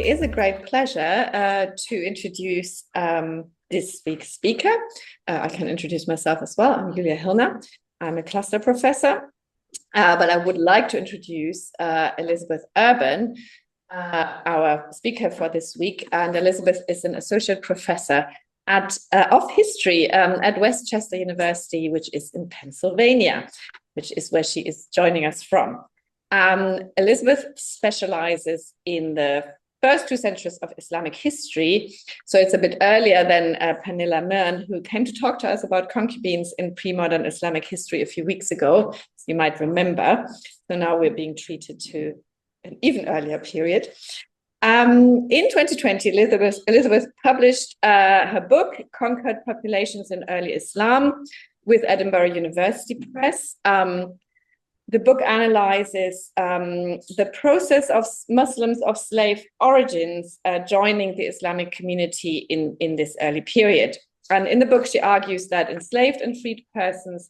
is a great pleasure to introduce this week's speaker. I can introduce myself as well. I'm Julia Hillner. I'm a cluster professor, but I would like to introduce Elizabeth Urban, our speaker for this week. And Elizabeth is an associate professor of history at Westchester University, which is in Pennsylvania, which is where she is joining us from. Elizabeth specializes in the first 2 centuries of Islamic history. So it's a bit earlier than Pernilla Mern, who came to talk to us about concubines in pre-modern Islamic history a few weeks ago, as you might remember. So now we're being treated to an even earlier period. In 2020, Elizabeth published her book, Conquered Populations in Early Islam, with Edinburgh University Press. The book analyzes the process of Muslims of slave origins joining the Islamic community in this early period. And in the book, she argues that enslaved and freed persons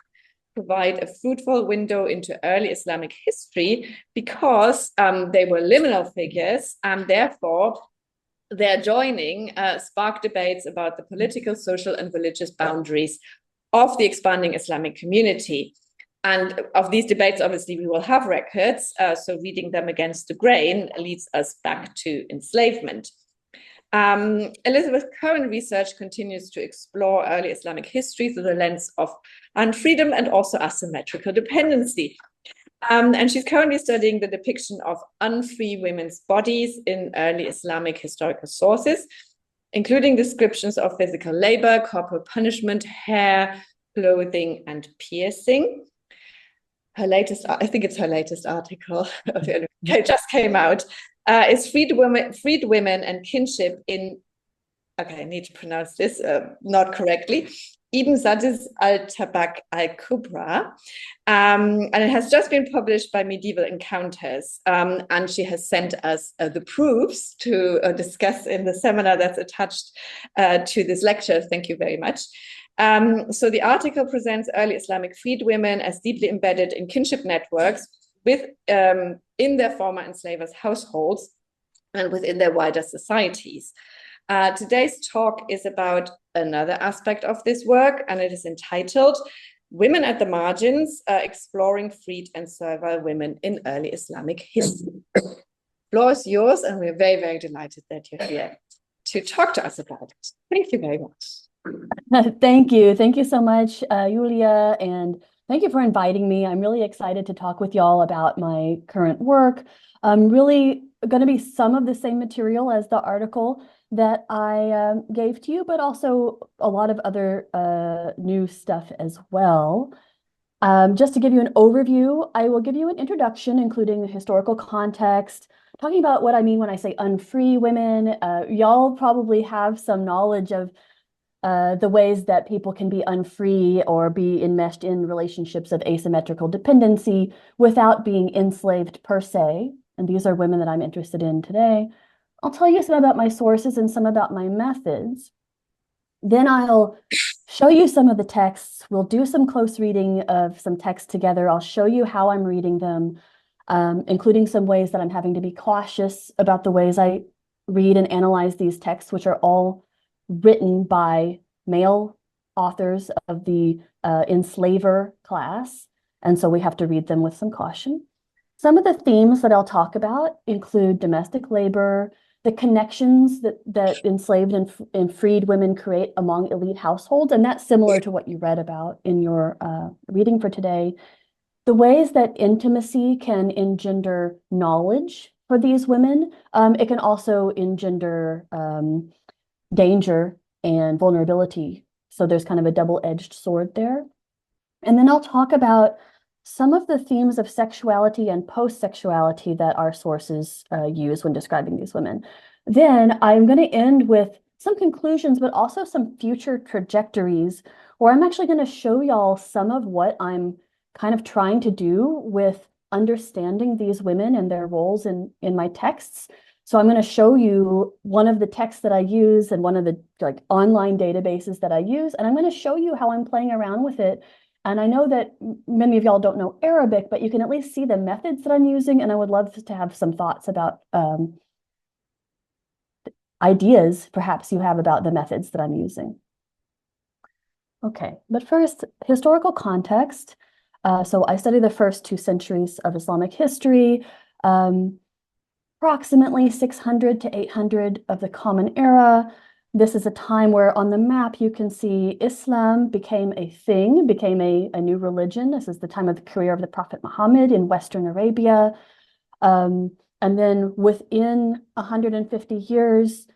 provide a fruitful window into early Islamic history because they were liminal figures, and therefore their joining sparked debates about the political, social, and religious boundaries of the expanding Islamic community. And of these debates, obviously, we will have records. So reading them against the grain leads us back to enslavement. Elizabeth's current research continues to explore early Islamic history through the lens of unfreedom and also asymmetrical dependency. And she's currently studying the depiction of unfree women's bodies in early Islamic historical sources, including descriptions of physical labor, corporal punishment, hair, clothing, and piercing. Her latest, I think it's her latest article, it just came out, is freed women and kinship in, okay, I need to pronounce this not correctly, Ibn Zad's al-Tabaq al-Kubra, and it has just been published by Medieval Encounters, and she has sent us the proofs to discuss in the seminar that's attached to this lecture. Thank you very much. So the article presents early Islamic freed women as deeply embedded in kinship networks with in their former enslavers' households and within their wider societies. Today's talk is about another aspect of this work, and it is entitled Women at the Margins, Exploring Freed and Servile Women in Early Islamic History. The floor is yours, and we're very, very delighted that you're here to talk to us about it. Thank you very much. Thank you. Thank you so much, Julia, and thank you for inviting me. I'm really excited to talk with y'all about my current work. Really going to be some of the same material as the article that I gave to you, but also a lot of other new stuff as well. Just to give you an overview, I will give you an introduction, including the historical context, talking about what I mean when I say unfree women. Y'all probably have some knowledge of the ways that people can be unfree or be enmeshed in relationships of asymmetrical dependency without being enslaved per se. And these are women that I'm interested in today. I'll tell you some about my sources and some about my methods. Then I'll show you some of the texts. We'll do some close reading of some texts together. I'll show you how I'm reading them, including some ways that I'm having to be cautious about the ways I read and analyze these texts, which are all written by male authors of the enslaver class. And so we have to read them with some caution. Some of the themes that I'll talk about include domestic labor, the connections that enslaved and freed women create among elite households, and that's similar to what you read about in your reading for today. The ways that intimacy can engender knowledge for these women. It can also engender danger and vulnerability. So there's kind of a double-edged sword there. And then I'll talk about some of the themes of sexuality and post-sexuality that our sources use when describing these women. Then I'm going to end with some conclusions, but also some future trajectories, where I'm actually going to show y'all some of what I'm kind of trying to do with understanding these women and their roles in my texts. So I'm going to show you one of the texts that I use and one of the online databases that I use, and I'm going to show you how I'm playing around with it. And I know that many of y'all don't know Arabic, but you can at least see the methods that I'm using, and I would love to have some thoughts about ideas perhaps you have about the methods that I'm using. Okay, but first, historical context. So I study the first 2 centuries of Islamic history, approximately 600 to 800 of the Common Era. This is a time where on the map you can see Islam became a thing, became a new religion. This is the time of the career of the Prophet Muhammad in Western Arabia. And then within 150 years,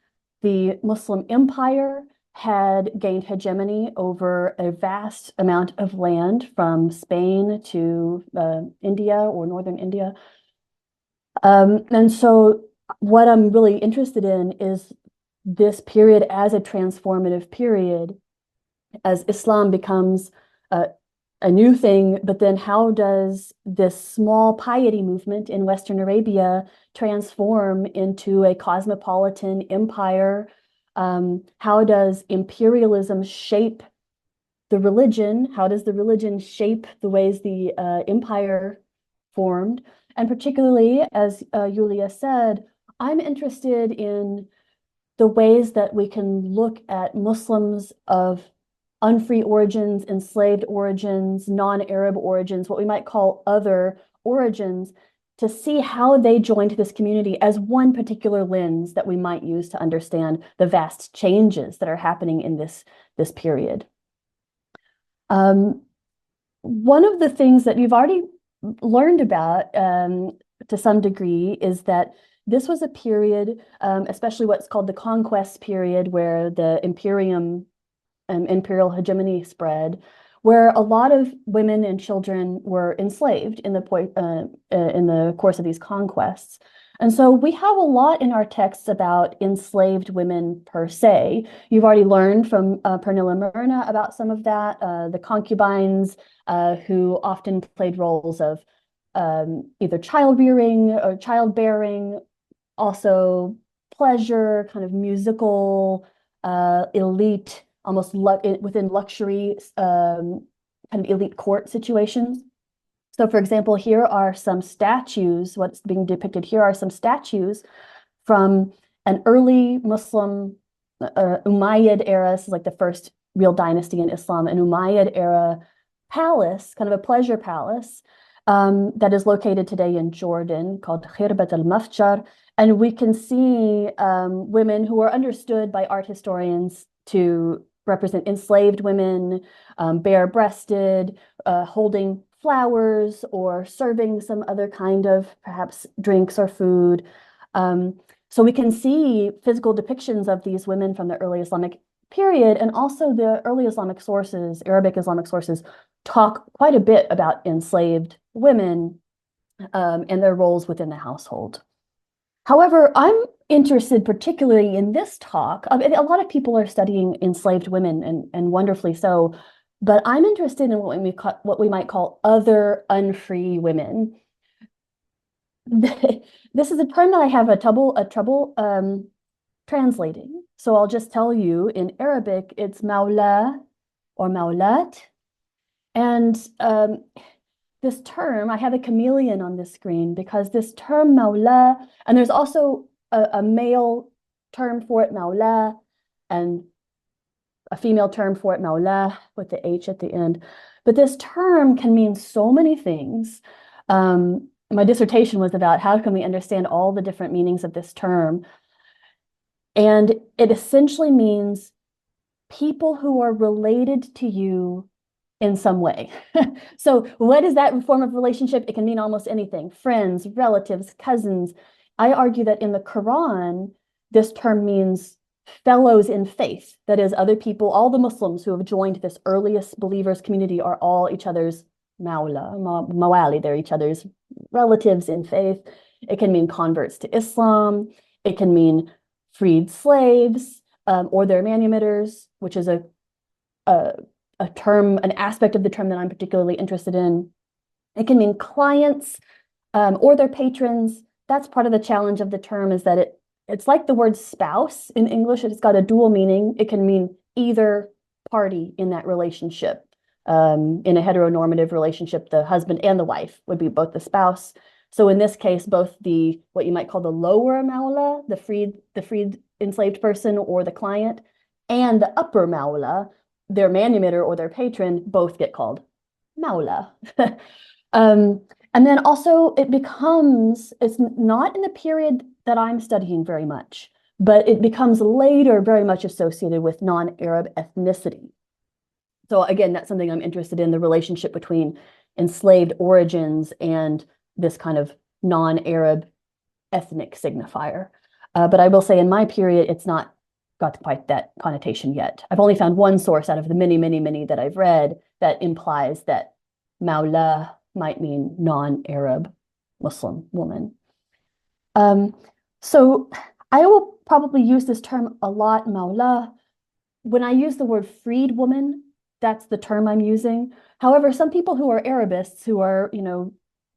the Muslim empire had gained hegemony over a vast amount of land from Spain to India or northern India. And so what I'm really interested in is this period as a transformative period, as Islam becomes a new thing, but then how does this small piety movement in Western Arabia transform into a cosmopolitan empire? How does imperialism shape the religion? How does the religion shape the ways the empire formed? And particularly, as Julia said, I'm interested in the ways that we can look at Muslims of unfree origins, enslaved origins, non-Arab origins, what we might call other origins, to see how they joined this community as one particular lens that we might use to understand the vast changes that are happening in this period. One of the things that you've already learned about to some degree is that this was a period, especially what's called the conquest period, where the imperial hegemony spread, where a lot of women and children were enslaved in the course of these conquests. And so we have a lot in our texts about enslaved women per se. You've already learned from Pernilla Myrna about some of that, the concubines who often played roles of either child-rearing or childbearing, also pleasure, kind of musical, elite, almost within luxury, kind of elite court situations. So for example, here are some statues. What's being depicted here are some statues from an early Muslim Umayyad era. This is like the first real dynasty in Islam, an Umayyad era palace, kind of a pleasure palace that is located today in Jordan called Khirbat al-Mafjar. And we can see women who are understood by art historians to represent enslaved women, bare-breasted, holding flowers or serving some other kind of perhaps drinks or food. So we can see physical depictions of these women from the early Islamic period, and also the early Islamic sources, Arabic Islamic sources, talk quite a bit about enslaved women and their roles within the household. However, I'm interested particularly in this talk. A lot of people are studying enslaved women, and wonderfully so, but I'm interested in what we might call other unfree women. This is a term that I have a trouble translating. So I'll just tell you in Arabic, it's Mawla or Mawlayāt. And this term, I have a chameleon on this screen because this term Mawla, and there's also a male term for it, Mawla, and a female term for it, Mawla, with the H at the end. But this term can mean so many things. My dissertation was about how can we understand all the different meanings of this term. And it essentially means people who are related to you in some way. So what is that form of relationship? It can mean almost anything: friends, relatives, cousins. I argue that in the Quran, this term means fellows in faith. That is, other people, all the Muslims who have joined this earliest believers community are all each other's mawali. They're each other's relatives in faith. It can mean converts to Islam. It can mean freed slaves or their manumitters, which is a term, an aspect of the term that I'm particularly interested in. It can mean clients or their patrons. That's part of the challenge of the term, is that it's like the word spouse in English. It's got a dual meaning. It can mean either party in that relationship. In a heteronormative relationship, the husband and the wife would be both the spouse. So in this case, both what you might call the lower mawla, the freed enslaved person or the client and the upper Mawla, their manumitter or their patron, both get called Mawla. And then also it's not in the period that I'm studying very much, but it becomes later very much associated with non-Arab ethnicity. So again, that's something I'm interested in, the relationship between enslaved origins and this kind of non-Arab ethnic signifier. But I will say in my period, it's not got quite that connotation yet. I've only found one source out of the many, many, many that I've read that implies that Mawla might mean non-Arab Muslim woman. So I will probably use this term a lot, Mawla. When I use the word freed woman, that's the term I'm using. However, some people who are Arabists, who are,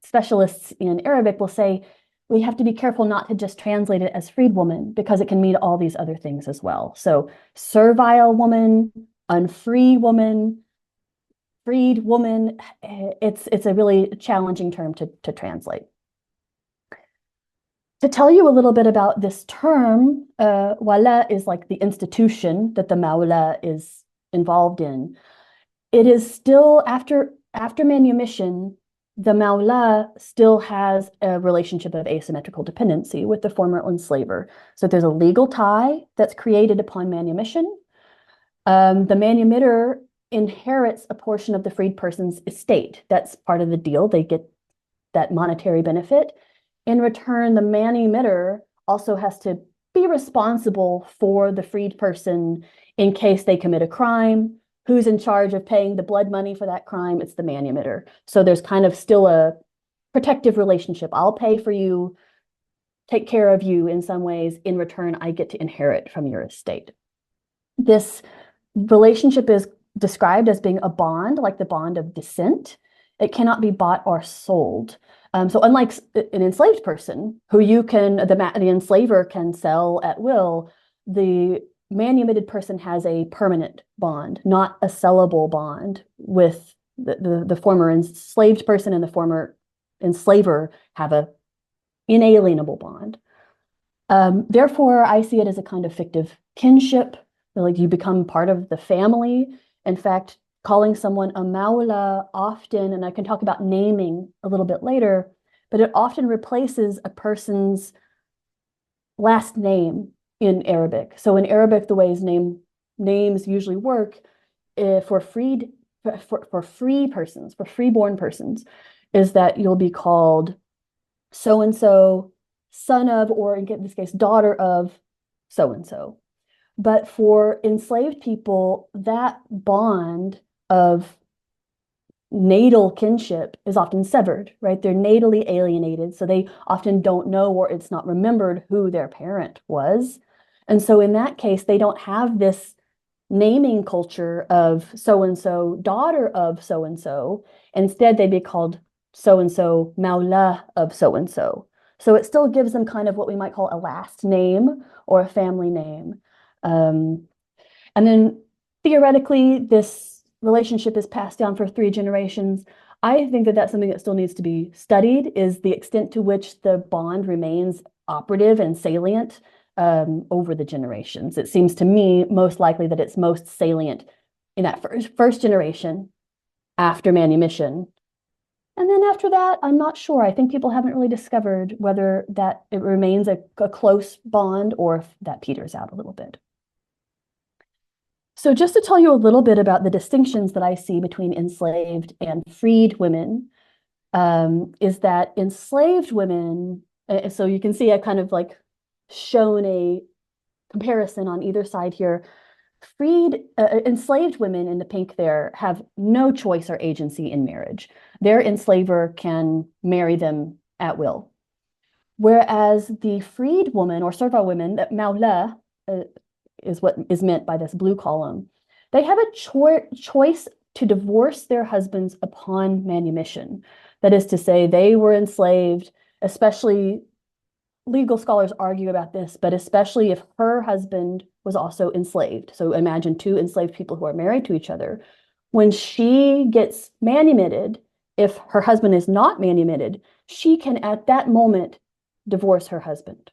specialists in Arabic will say, we have to be careful not to just translate it as freed woman because it can mean all these other things as well. So servile woman, unfree woman, freed woman, it's a really challenging term to translate. To tell you a little bit about this term, wala is like the institution that the Mawla is involved in. It is still, after manumission, the Mawla still has a relationship of asymmetrical dependency with the former enslaver. So there's a legal tie that's created upon manumission. The manumitter inherits a portion of the freed person's estate. That's part of the deal. They get that monetary benefit. In return, the manumitter also has to be responsible for the freed person in case they commit a crime. Who's in charge of paying the blood money for that crime? It's the manumitter. So there's kind of still a protective relationship. I'll pay for you, take care of you in some ways. In return, I get to inherit from your estate. This relationship is described as being a bond, like the bond of descent. It cannot be bought or sold. So unlike an enslaved person who the enslaver can sell at will, the manumitted person has a permanent bond, not a sellable bond with the former enslaved person, and the former enslaver have a inalienable bond. Therefore, I see it as a kind of fictive kinship, like you become part of the family. In fact, calling someone a Mawla often, and I can talk about naming a little bit later, but it often replaces a person's last name in Arabic. So in Arabic, the ways names usually work for free persons, for freeborn persons, is that you'll be called so-and-so, son of, or in this case, daughter of so-and-so. But for enslaved people, that bond of natal kinship is often severed, right? They're natally alienated, so they often don't know, or it's not remembered, who their parent was. And so in that case, they don't have this naming culture of so-and-so, daughter of so-and-so. Instead, they'd be called so-and-so, Mawla of so-and-so. So it still gives them kind of what we might call a last name or a family name. And then theoretically, this relationship is passed down for 3 generations. I think that that's something that still needs to be studied, is the extent to which the bond remains operative and salient over the generations. It seems to me most likely that it's most salient in that first generation after manumission. And then after that, I'm not sure. I think people haven't really discovered whether that it remains a close bond or if that peters out a little bit. So just to tell you a little bit about the distinctions that I see between enslaved and freed women, is that enslaved women, so you can see I kind of like shown a comparison on either side here. Enslaved women in the pink there have no choice or agency in marriage. Their enslaver can marry them at will. Whereas the freed woman or servile women, that Mawla is what is meant by this blue column, they have a choice to divorce their husbands upon manumission. That is to say, they were enslaved, especially legal scholars argue about this, but especially if her husband was also enslaved. So imagine 2 enslaved people who are married to each other. When she gets manumitted, if her husband is not manumitted, she can at that moment divorce her husband.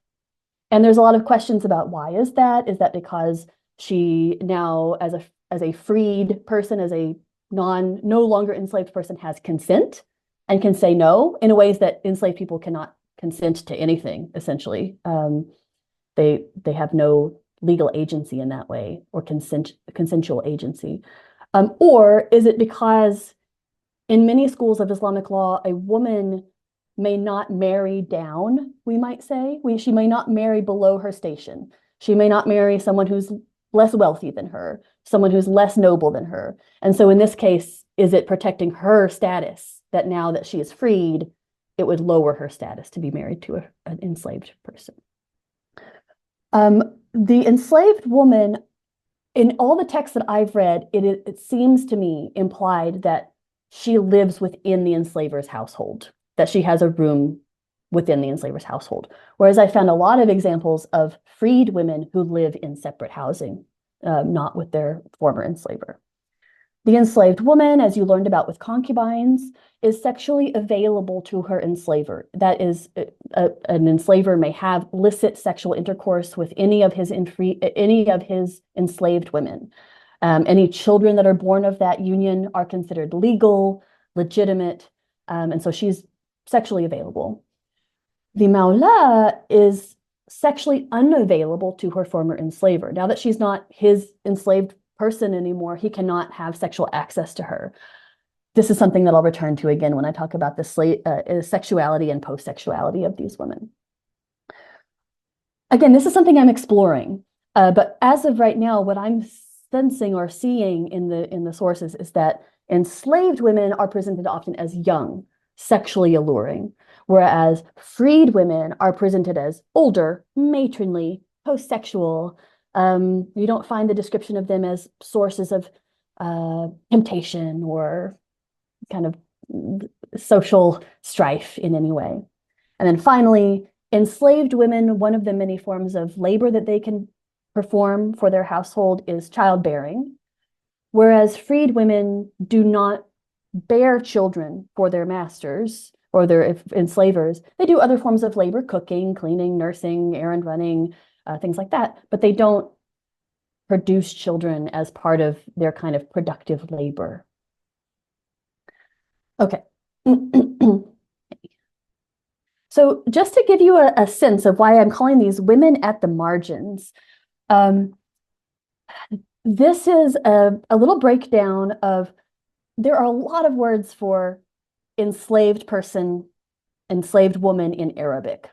And there's a lot of questions about why is that? Is that because she now, as a freed person, as a no longer enslaved person, has consent and can say no in ways that enslaved people cannot consent to anything, essentially. They have no legal agency in that way, or consensual agency. Or is it because in many schools of Islamic law, a woman may not marry down, we might say. She may not marry below her station. She may not marry someone who's less wealthy than her, someone who's less noble than her. And so in this case, is it protecting her status that now that she is freed, it would lower her status to be married to an enslaved person? The enslaved woman, in all the texts that I've read, it seems to me implied that she lives within the enslaver's household, that she has a room within the enslaver's household. Whereas I found a lot of examples of freed women who live in separate housing, not with their former enslaver. The enslaved woman, as you learned about with concubines, is sexually available to her enslaver. That is, an enslaver may have illicit sexual intercourse with any of his enslaved women. Any children that are born of that union are considered legal, legitimate, and so she's sexually available. The Mawlayāt is sexually unavailable to her former enslaver. Now that she's not his enslaved person anymore, he cannot have sexual access to her. This is something that I'll return to again when I talk about the sexuality and post-sexuality of these women. Again, this is something I'm exploring, but as of right now, what I'm sensing or seeing in the sources is that enslaved women are presented often as young, sexually alluring, whereas freed women are presented as older, matronly, post-sexual. You don't find the description of them as sources of temptation or kind of social strife in any way. And then finally, enslaved women, one of the many forms of labor that they can perform for their household is childbearing, whereas freed women do not bear children for their masters or their enslavers. They do other forms of labor, cooking, cleaning, nursing, errand running, things like that, but they don't produce children as part of their kind of productive labor. Okay. So just to give you a sense of why I'm calling these women at the margins, this is a little breakdown of, there are a lot of words for enslaved person, enslaved woman in Arabic.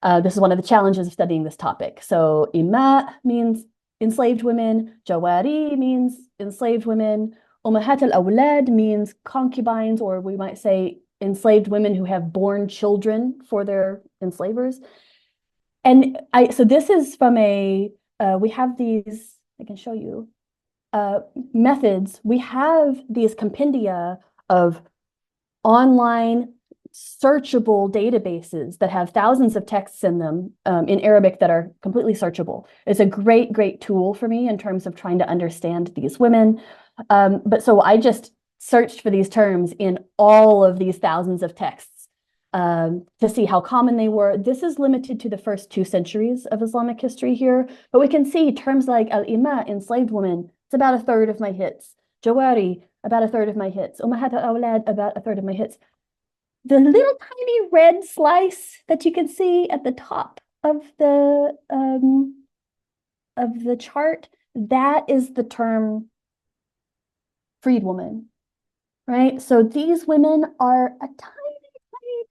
This is one of the challenges of studying this topic. So ima means enslaved women, jawari means enslaved women, ummahat al-awlad means concubines, or we might say enslaved women who have born children for their enslavers. And so this is from we have these, I can show you, methods. We have these compendia of online searchable databases that have thousands of texts in them in Arabic that are completely searchable. It's a great, great tool for me in terms of trying to understand these women. But so I just searched for these terms in all of these thousands of texts to see how common they were. This is limited to the first 2 centuries of Islamic history here, but we can see terms like al-ima, enslaved woman, it's about 1/3 of my hits. Jawari, about 1/3 of my hits. Ummahat al-awlad, about 1/3 of my hits. The little tiny red slice that you can see at the top of the chart, that is the term freed woman, right? So these women are a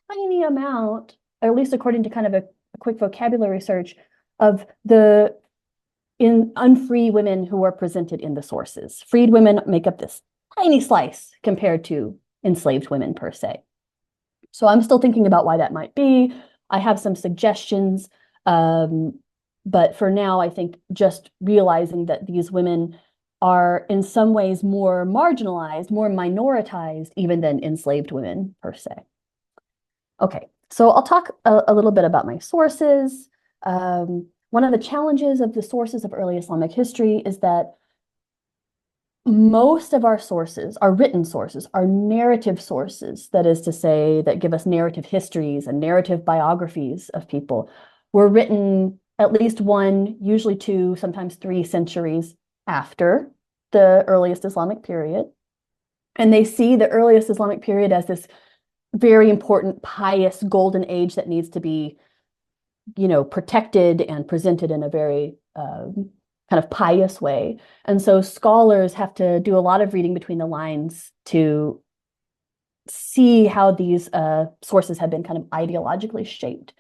tiny amount, or at least according to kind of a quick vocabulary search, of the unfree women who are presented in the sources. Freed women make up this tiny slice compared to enslaved women per se. So I'm still thinking about why that might be. I have some suggestions, but for now, I think just realizing that these women are in some ways more marginalized, more minoritized, even than enslaved women per se. Okay, so I'll talk a little bit about my sources. One of the challenges of the sources of early Islamic history is that most of our sources, our written sources, are narrative sources, that is to say, that give us narrative histories and narrative biographies of people, were written at least one, usually two, sometimes 3 centuries after the earliest Islamic period. And they see the earliest Islamic period as this very important, pious golden age that needs to be, protected and presented in a very kind of pious way. And so scholars have to do a lot of reading between the lines to see how these sources have been kind of ideologically shaped.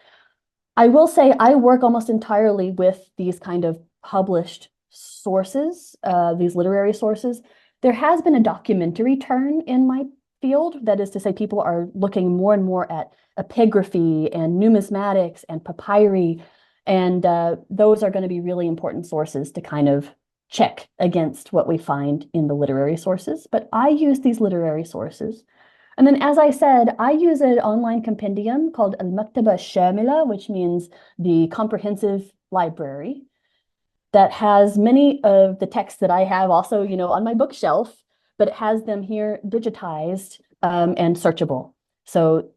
I will say I work almost entirely with these kind of published sources, these literary sources. There has been a documentary turn in my field. That is to say, people are looking more and more at epigraphy and numismatics and papyri, and those are going to be really important sources to kind of check against what we find in the literary sources. But I use these literary sources. And then, as I said, I use an online compendium called Al-Maktaba Shamila, which means the comprehensive library, that has many of the texts that I have also, on my bookshelf, but it has them here digitized and searchable. So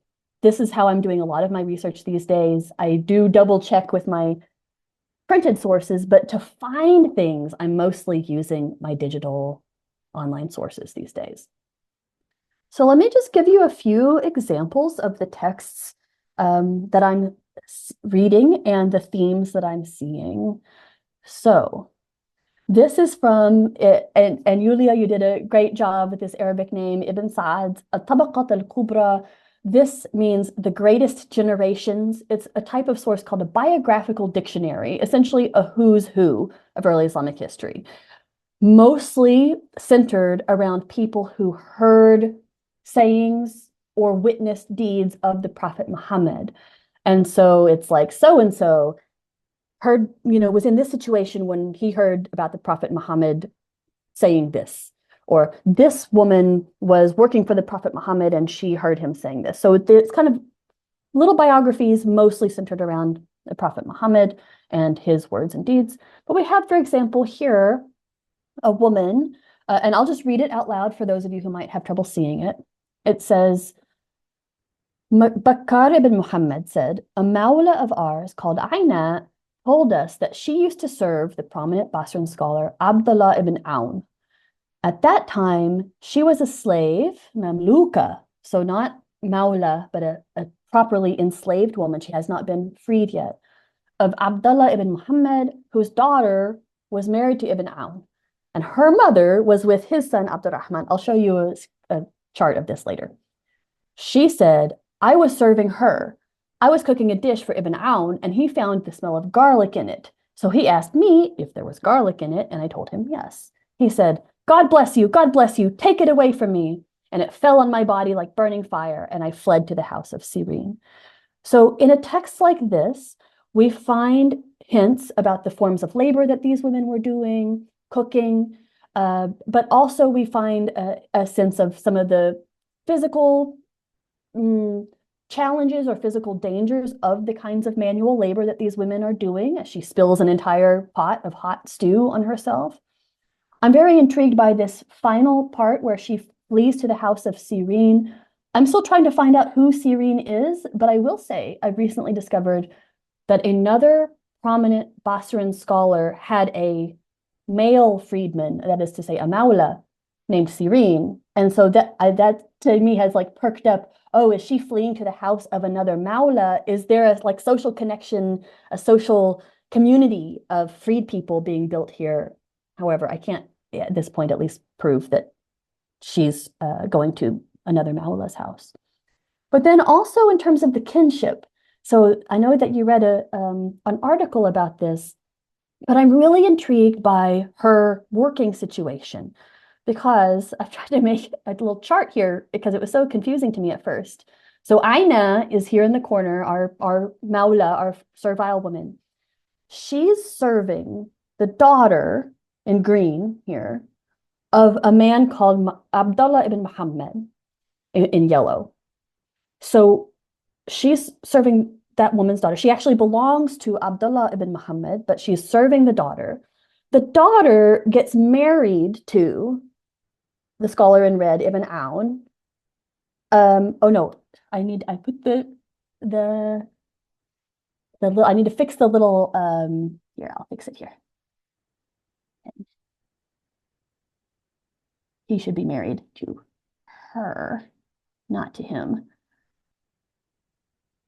this is how I'm doing a lot of my research these days. I do double check with my printed sources, but to find things, I'm mostly using my digital online sources these days. So let me just give you a few examples of the texts that I'm reading and the themes that I'm seeing. So this is from, and Yulia, you did a great job with this Arabic name, Ibn Sa'd, Al-Tabaqat al-Kubra. This means the greatest generations. It's a type of source called a biographical dictionary, essentially a who's who of early Islamic history, mostly centered around people who heard sayings or witnessed deeds of the Prophet Muhammad. And so it's like so-and-so heard, was in this situation when he heard about the Prophet Muhammad saying this, or this woman was working for the Prophet Muhammad and she heard him saying this. So it's kind of little biographies mostly centered around the Prophet Muhammad and his words and deeds. But we have, for example, here a woman, and I'll just read it out loud for those of you who might have trouble seeing it. It says, Bakkar ibn Muhammad said, a mawla of ours called Aina told us that she used to serve the prominent Basran scholar Abdullah ibn Awn. At that time, she was a slave, mamluka, so not mawla, but a properly enslaved woman. She has not been freed yet, of Abdullah ibn Muhammad, whose daughter was married to Ibn Awn. And her mother was with his son, Abdurrahman. I'll show you a chart of this later. She said, I was serving her. I was cooking a dish for Ibn Awn, and he found the smell of garlic in it. So he asked me if there was garlic in it, and I told him yes. He said, God bless you, take it away from me. And it fell on my body like burning fire, and I fled to the house of Sirin. So in a text like this, we find hints about the forms of labor that these women were doing, cooking, but also we find a sense of some of the physical challenges or physical dangers of the kinds of manual labor that these women are doing as she spills an entire pot of hot stew on herself. I'm very intrigued by this final part where she flees to the house of Sirin. I'm still trying to find out who Sirin is, but I will say I've recently discovered that another prominent Basran scholar had a male freedman, that is to say a mawla, named Sirin. And so that to me has like perked up, oh, is she fleeing to the house of another mawla? Is there a like social connection, a social community of freed people being built here? However, I can't at this point at least prove that she's going to another mawla's house. But then also in terms of the kinship, so I know that you read an article about this, but I'm really intrigued by her working situation because I've tried to make a little chart here because it was so confusing to me at first. So Aina is here in the corner, our mawla, our servile woman. She's serving the daughter in green here of a man called Abdullah ibn Muhammad in yellow. So she's serving that woman's daughter. She actually belongs to Abdullah ibn Muhammad, but she's serving the daughter. The daughter gets married to the scholar in red, Ibn Awn. Oh no, I put the I need to fix the little, here, I'll fix it here. He should be married to her, not to him.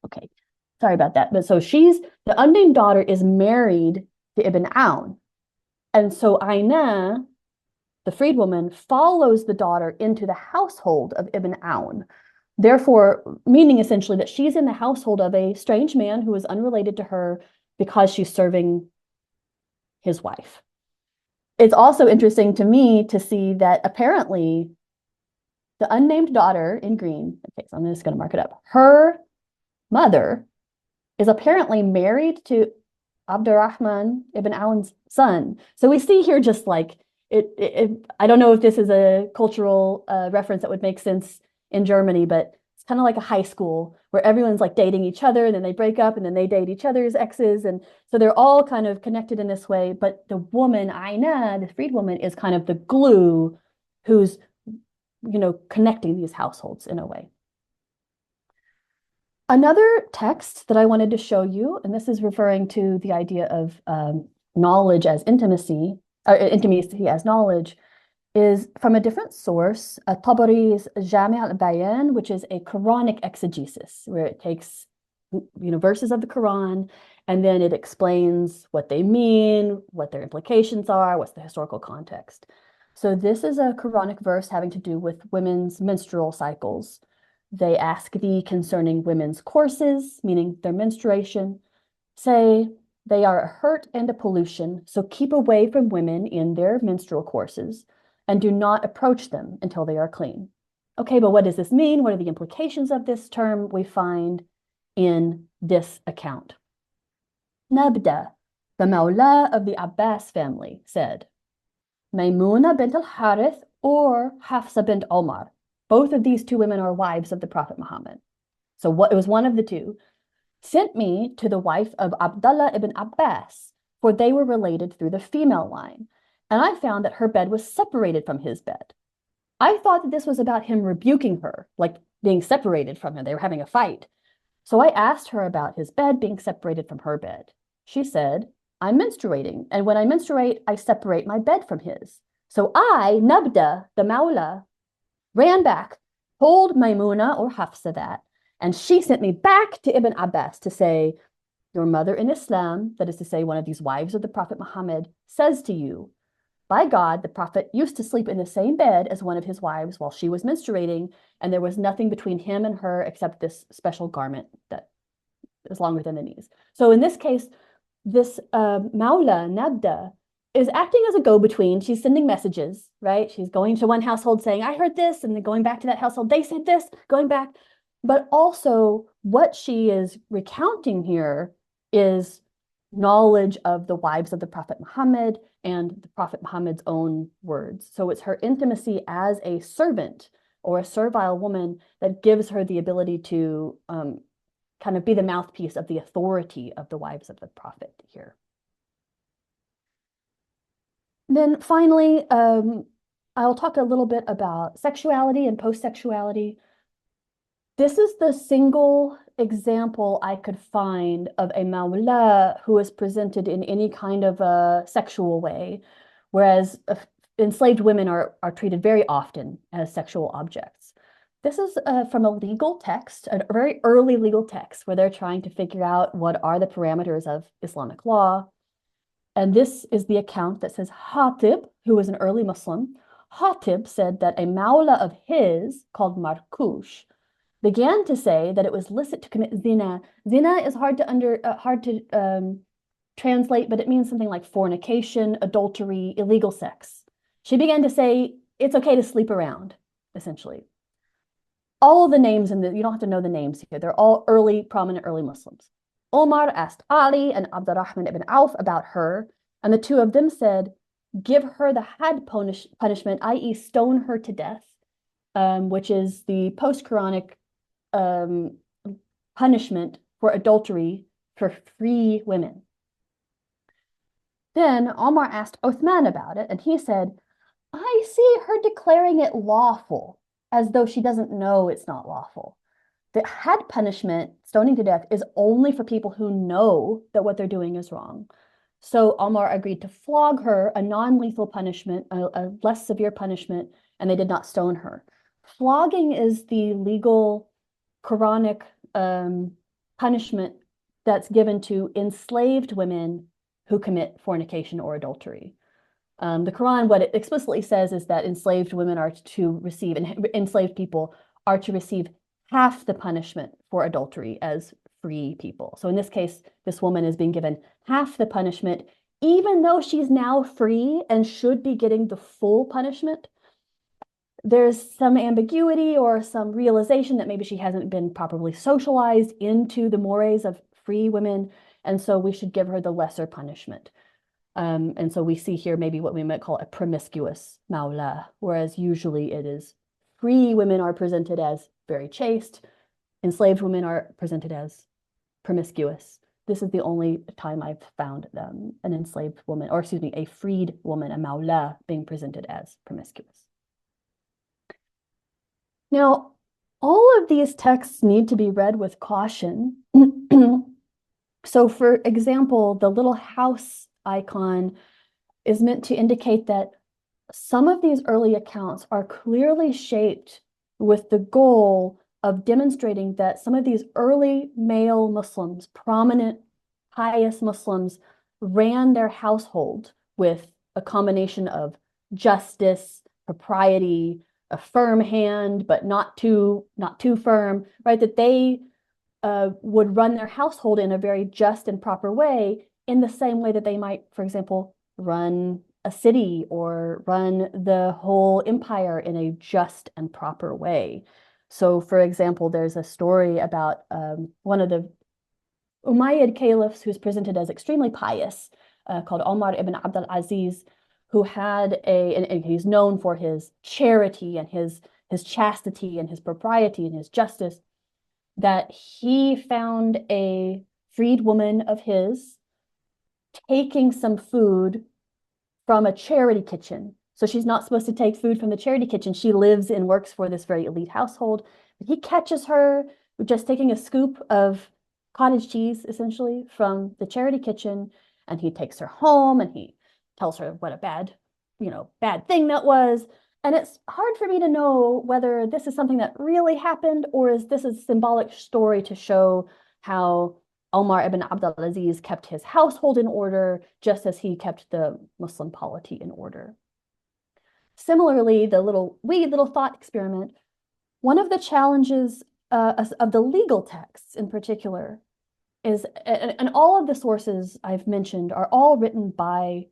Okay, sorry about that. But so the unnamed daughter is married to Ibn Awn. And so Aina, the freedwoman, follows the daughter into the household of Ibn Awn. Therefore, meaning essentially that she's in the household of a strange man who is unrelated to her because she's serving his wife. It's also interesting to me to see that apparently the unnamed daughter in green, okay, so I'm just going to mark it up, her mother is apparently married to Abdurrahman ibn Awn's son. So we see here just like, I don't know if this is a cultural reference that would make sense in Germany, but it's kind of like a high school where everyone's like dating each other and then they break up and then they date each other's exes. And so they're all kind of connected in this way. But the woman, Aina, the freed woman, is kind of the glue who's, connecting these households in a way. Another text that I wanted to show you, and this is referring to the idea of knowledge as intimacy, or intimacy as knowledge, is from a different source, Tabari's Jami' al-Bayan, which is a Quranic exegesis, where it takes verses of the Quran, and then it explains what they mean, what their implications are, what's the historical context. So this is a Quranic verse having to do with women's menstrual cycles. They ask thee concerning women's courses, meaning their menstruation. Say, they are a hurt and a pollution, so keep away from women in their menstrual courses, and do not approach them until they are clean. Okay, but what does this mean? What are the implications of this term we find in this account? Nabda, the Mawla of the Abbas family, said, Maymuna bint al-Harith or Hafsa bint Omar. Both of these two women are wives of the Prophet Muhammad. So it was one of the two, sent me to the wife of Abdullah ibn Abbas, for they were related through the female line. And I found that her bed was separated from his bed. I thought that this was about him rebuking her, like being separated from him. They were having a fight. So I asked her about his bed being separated from her bed. She said, I'm menstruating, and when I menstruate, I separate my bed from his. So I, Nabda, the Mawla, ran back, told Maymuna or Hafsa that, and she sent me back to Ibn Abbas to say, your mother in Islam, that is to say one of these wives of the Prophet Muhammad, says to you, by God, the Prophet used to sleep in the same bed as one of his wives while she was menstruating, and there was nothing between him and her except this special garment that is longer than the knees. So in this case, this Mawla, Nabda, is acting as a go-between. She's sending messages, right? She's going to one household saying, I heard this, and then going back to that household, they said this, going back. But also what she is recounting here is knowledge of the wives of the Prophet Muhammad and the Prophet Muhammad's own words. So it's her intimacy as a servant or a servile woman that gives her the ability to kind of be the mouthpiece of the authority of the wives of the Prophet here. Then finally, I'll talk a little bit about sexuality and post-sexuality. This is the single example I could find of a Mawla who is presented in any kind of a sexual way, whereas enslaved women are treated very often as sexual objects. This is from a legal text, a very early legal text, where they're trying to figure out what are the parameters of Islamic law. And this is the account that says Hatib, who was an early Muslim, Hatib said that a Mawla of his, called Markush, began to say that it was licit to commit zina. Zina is hard to translate, but it means something like fornication, adultery, illegal sex. She began to say it's okay to sleep around, essentially. All of the names you don't have to know the names here. They're all prominent early Muslims. Omar asked Ali and Abdurrahman ibn Auf about her, and the two of them said, give her the had punishment, i.e. stone her to death, which is the post-Quranic punishment for adultery for free women. Then Omar asked Uthman about it, and he said, I see her declaring it lawful, as though she doesn't know it's not lawful. the head punishment, stoning to death, is only for people who know that what they're doing is wrong. So Omar agreed to flog her, a non-lethal punishment, a less severe punishment, and they did not stone her. Flogging is the legal Quranic punishment that's given to enslaved women who commit fornication or adultery. The Quran, what it explicitly says is that enslaved women are to receive, and enslaved people are to receive half the punishment for adultery as free people. So in this case, this woman is being given half the punishment, even though she's now free and should be getting the full punishment. There's some ambiguity or some realization that maybe she hasn't been properly socialized into the mores of free women, and so we should give her the lesser punishment. And so we see here maybe what we might call a promiscuous Mawlayāt, whereas usually it is free women are presented as very chaste, enslaved women are presented as promiscuous. This is the only time I've found an enslaved woman, or excuse me, a freed woman, a Mawlayāt, being presented as promiscuous. Now, all of these texts need to be read with caution. So for example, the little house icon is meant to indicate that some of these early accounts are clearly shaped with the goal of demonstrating that some of these early male Muslims, prominent, pious Muslims, ran their household with a combination of justice, propriety, a firm hand, but not too firm, right? That they would run their household in a very just and proper way, in the same way that they might, for example, run a city or run the whole empire in a just and proper way. So, for example, there's a story about one of the Umayyad caliphs who's presented as extremely pious, called Omar ibn Abdul Aziz, who had and he's known for his charity and his chastity and his propriety and his justice, that he found a freed woman of his taking some food from a charity kitchen. So she's not supposed to take food from the charity kitchen. She lives and works for this very elite household. But he catches her just taking a scoop of cottage cheese, essentially, from the charity kitchen, and he takes her home and he tells her what a bad thing that was. And it's hard for me to know whether this is something that really happened, or is this a symbolic story to show how Omar ibn Abdul Aziz kept his household in order, just as he kept the Muslim polity in order. Similarly, the wee little thought experiment, one of the challenges of the legal texts in particular is, and all of the sources I've mentioned are all written by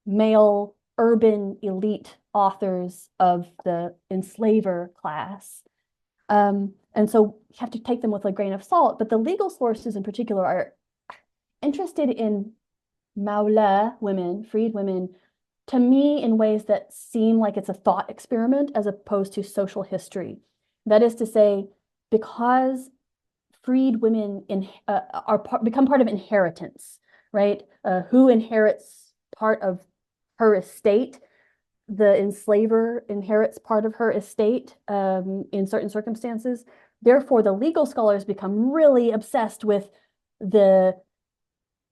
male urban elite authors of the enslaver class. And so you have to take them with a grain of salt, but the legal sources in particular are interested in Mawlayāt women, freed women, to me in ways that seem like it's a thought experiment as opposed to social history. That is to say, because freed women become part of inheritance, right? Who inherits part of her estate? The enslaver inherits part of her estate in certain circumstances. Therefore, the legal scholars become really obsessed with the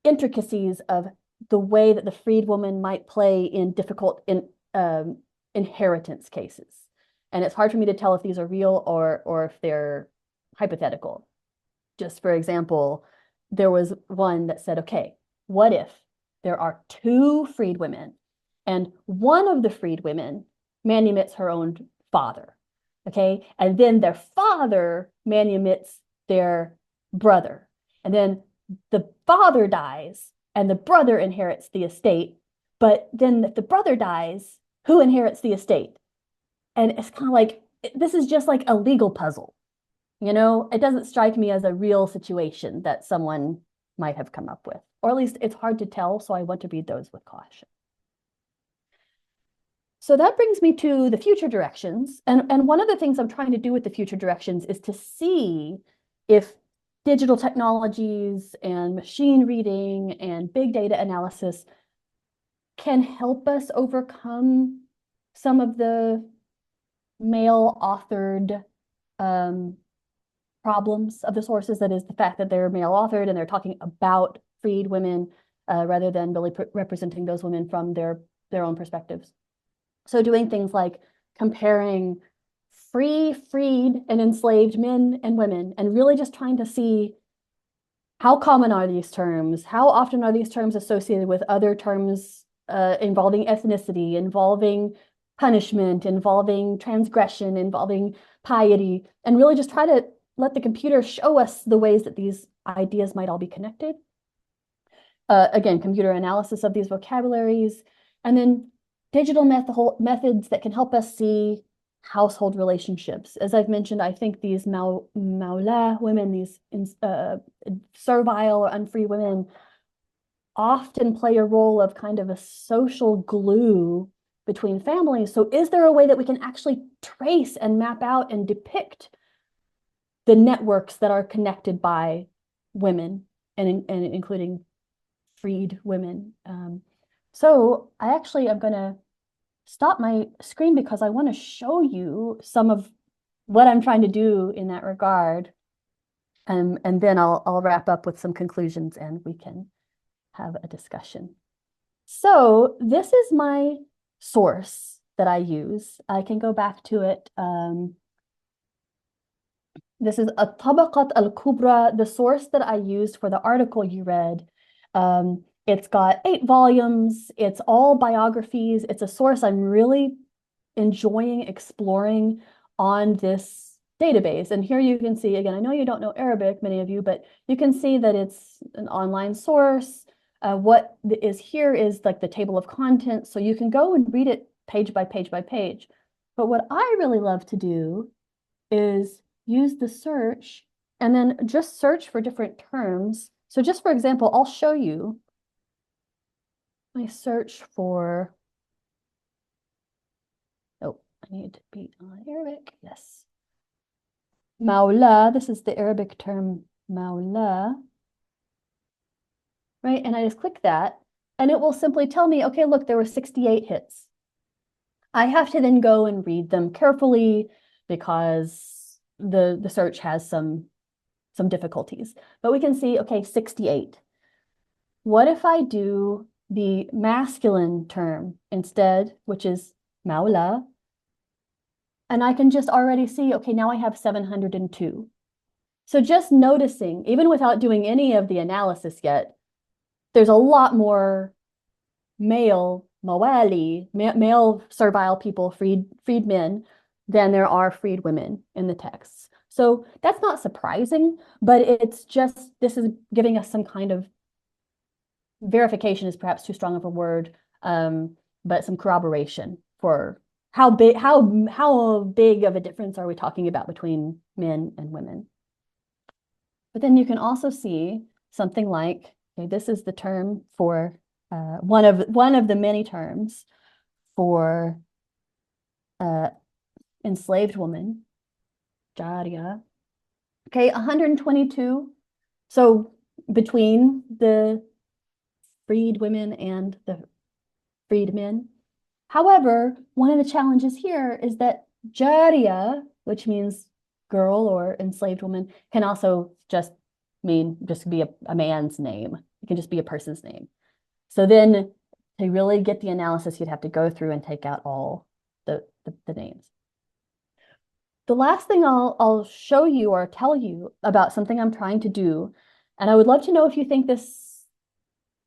intricacies of the way that the freed woman might play in difficult inheritance cases. And it's hard for me to tell if these are real or if they're hypothetical. Just for example, there was one that said, okay, what if there are two freed women and one of the freed women manumits her own father, okay? And then their father manumits their brother. And then the father dies and the brother inherits the estate. But then if the brother dies, who inherits the estate? And it's kind of like, this is just like a legal puzzle. You know, it doesn't strike me as a real situation that someone might have come up with, or at least it's hard to tell. So I want to read those with caution. So that brings me to the future directions. And one of the things I'm trying to do with the future directions is to see if digital technologies and machine reading and big data analysis can help us overcome some of the male authored problems of the sources, that is the fact that they're male authored and they're talking about freed women rather than really representing those women from their own perspectives. So doing things like comparing free, freed, and enslaved men and women, and really just trying to see how common are these terms? How often are these terms associated with other terms involving ethnicity, involving punishment, involving transgression, involving piety, and really just try to let the computer show us the ways that these ideas might all be connected. Again, computer analysis of these vocabularies, and then digital methods that can help us see household relationships. As I've mentioned, I think these Mawlayāt women, these servile or unfree women, often play a role of kind of a social glue between families. So is there a way that we can actually trace and map out and depict the networks that are connected by women and including freed women? So I actually am going to stop my screen because I want to show you some of what I'm trying to do in that regard. And then I'll wrap up with some conclusions and we can have a discussion. So this is my source that I use. I can go back to it. This is At-Tabaqat al-Kubra, the source that I used for the article you read. It's got 8 volumes. It's all biographies. It's a source I'm really enjoying exploring on this database. And here you can see, again, I know you don't know Arabic, many of you, but you can see that it's an online source. What is here is like the table of contents. So you can go and read it page by page by page. But what I really love to do is use the search and then just search for different terms. So just for example, I'll show you. I search for, oh, I need to be on Arabic, yes. Mawla, this is the Arabic term Mawla, right? And I just click that and it will simply tell me, okay, look, there were 68 hits. I have to then go and read them carefully because the search has some difficulties, but we can see, okay, 68. What if I do the masculine term instead, which is Mawla, and I can just already see, okay, now I have 702. So just noticing, even without doing any of the analysis yet, there's a lot more male Mawali, male servile people, freed men, than there are freed women in the texts. So that's not surprising, but it's just, this is giving us some kind of verification is perhaps too strong of a word, but some corroboration for how big of a difference are we talking about between men and women. But then you can also see something like, okay, this is the term for one of the many terms for enslaved woman, Jariya. Okay, 122. So between the freed women and the freed men. However, one of the challenges here is that Jariya, which means girl or enslaved woman, can also just be a man's name. It can just be a person's name. So then to really get the analysis, you'd have to go through and take out all the names. The last thing I'll show you or tell you about something I'm trying to do, and I would love to know if you think this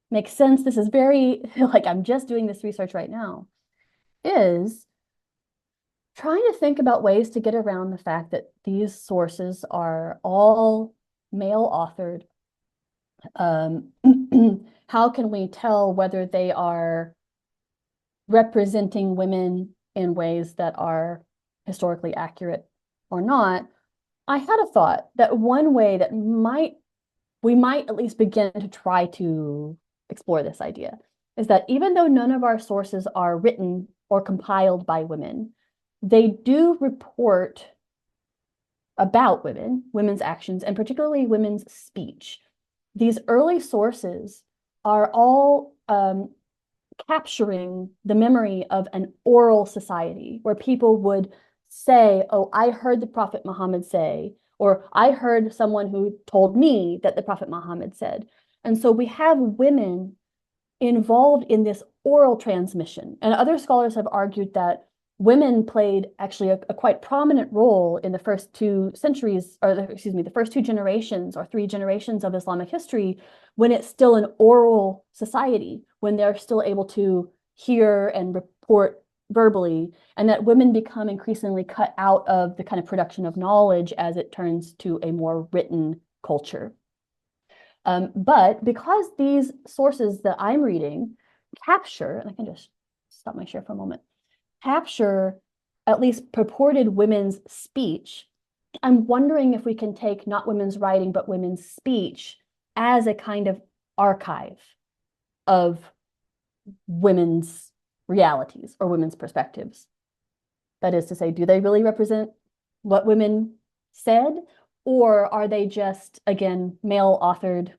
makes sense. This is very, like I'm just doing this research right now, is trying to think about ways to get around the fact that these sources are all male authored. How can we tell whether they are representing women in ways that are historically accurate or not? I had a thought that one way that we might at least begin to try to explore this idea is that even though none of our sources are written or compiled by women, they do report about women's actions, and particularly women's speech. These early sources are all capturing the memory of an oral society where people would say, oh, I heard the Prophet Muhammad say, or I heard someone who told me that the Prophet Muhammad said. And so we have women involved in this oral transmission. And other scholars have argued that women played actually a quite prominent role in the first 2 centuries, or the first 2 generations or 3 generations of Islamic history, when it's still an oral society, when they're still able to hear and report verbally, and that women become increasingly cut out of the kind of production of knowledge as it turns to a more written culture. But because these sources that I'm reading capture, and I can just stop my share for a moment, capture at least purported women's speech, I'm wondering if we can take not women's writing, but women's speech as a kind of archive of women's realities or women's perspectives. That is to say, do they really represent what women said, or are they just, again, male-authored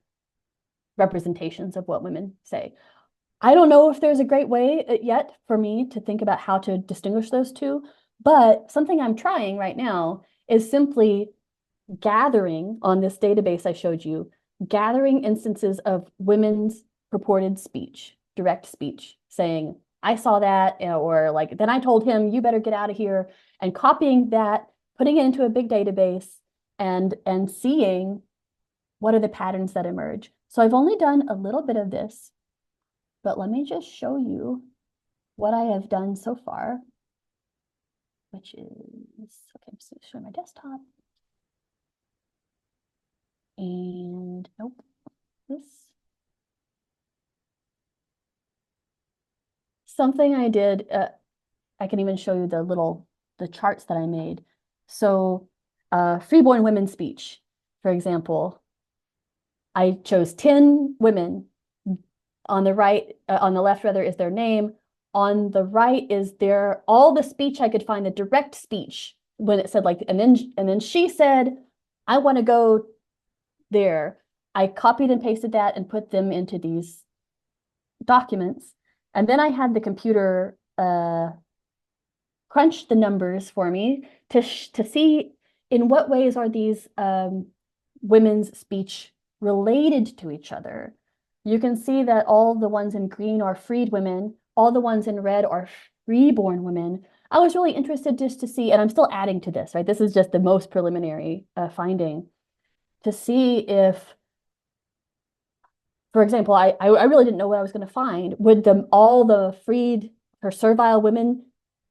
representations of what women say? I don't know if there's a great way yet for me to think about how to distinguish those two, but something I'm trying right now is simply gathering on this database I showed you, gathering instances of women's purported speech, direct speech, saying, I saw that, or like, then I told him, you better get out of here, and copying that, putting it into a big database, and seeing what are the patterns that emerge. So I've only done a little bit of this, but let me just show you what I have done so far, which is, okay, I'm just showing my desktop. And nope, this. Something I did, I can even show you the charts that I made. So freeborn women's speech, for example, I chose 10 women. On the right, on the left rather, is their name. On the right is all the speech I could find, the direct speech, when it said like, and then she said, I want to go there. I copied and pasted that and put them into these documents. And then I had the computer crunch the numbers for me to see in what ways are these women's speech related to each other. You can see that all the ones in green are freed women, all the ones in red are freeborn women. I was really interested just to see, and I'm still adding to this, right? This is just the most preliminary finding, to see if, for example, I really didn't know what I was going to find. Would all the freed or servile women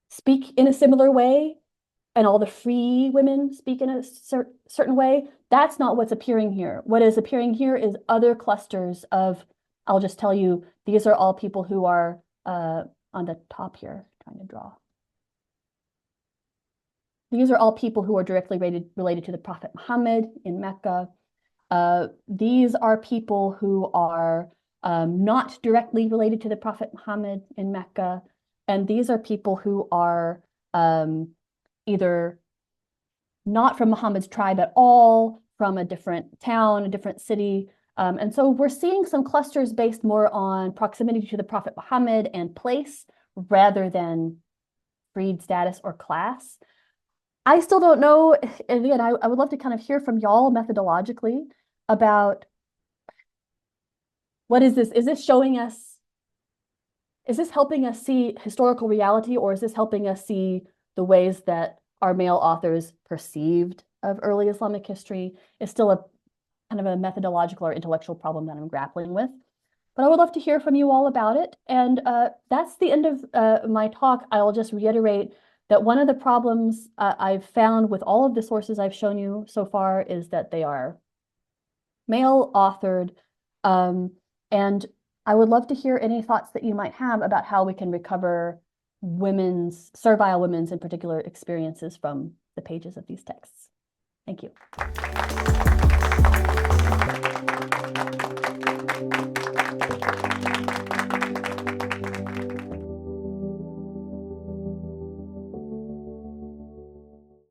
speak in a similar way, and all the free women speak in a certain way? That's not what's appearing here. What is appearing here is other clusters of, I'll just tell you, these are all people who are on the top here, trying to draw. These are all people who are directly related to the Prophet Muhammad in Mecca. These are people who are not directly related to the Prophet Muhammad in Mecca. And these are people who are either not from Muhammad's tribe at all, from a different town, a different city. And so we're seeing some clusters based more on proximity to the Prophet Muhammad and place rather than freed status or class. I still don't know. And again, I would love to kind of hear from y'all methodologically about what is this? Is this showing us, is this helping us see historical reality, or is this helping us see the ways that our male authors perceived of early Islamic history? Is still a kind of a methodological or intellectual problem that I'm grappling with. But I would love to hear from you all about it. And that's the end of my talk. I'll just reiterate that one of the problems I've found with all of the sources I've shown you so far is that they are male authored. And I would love to hear any thoughts that you might have about how we can recover servile women's in particular experiences from the pages of these texts. Thank you.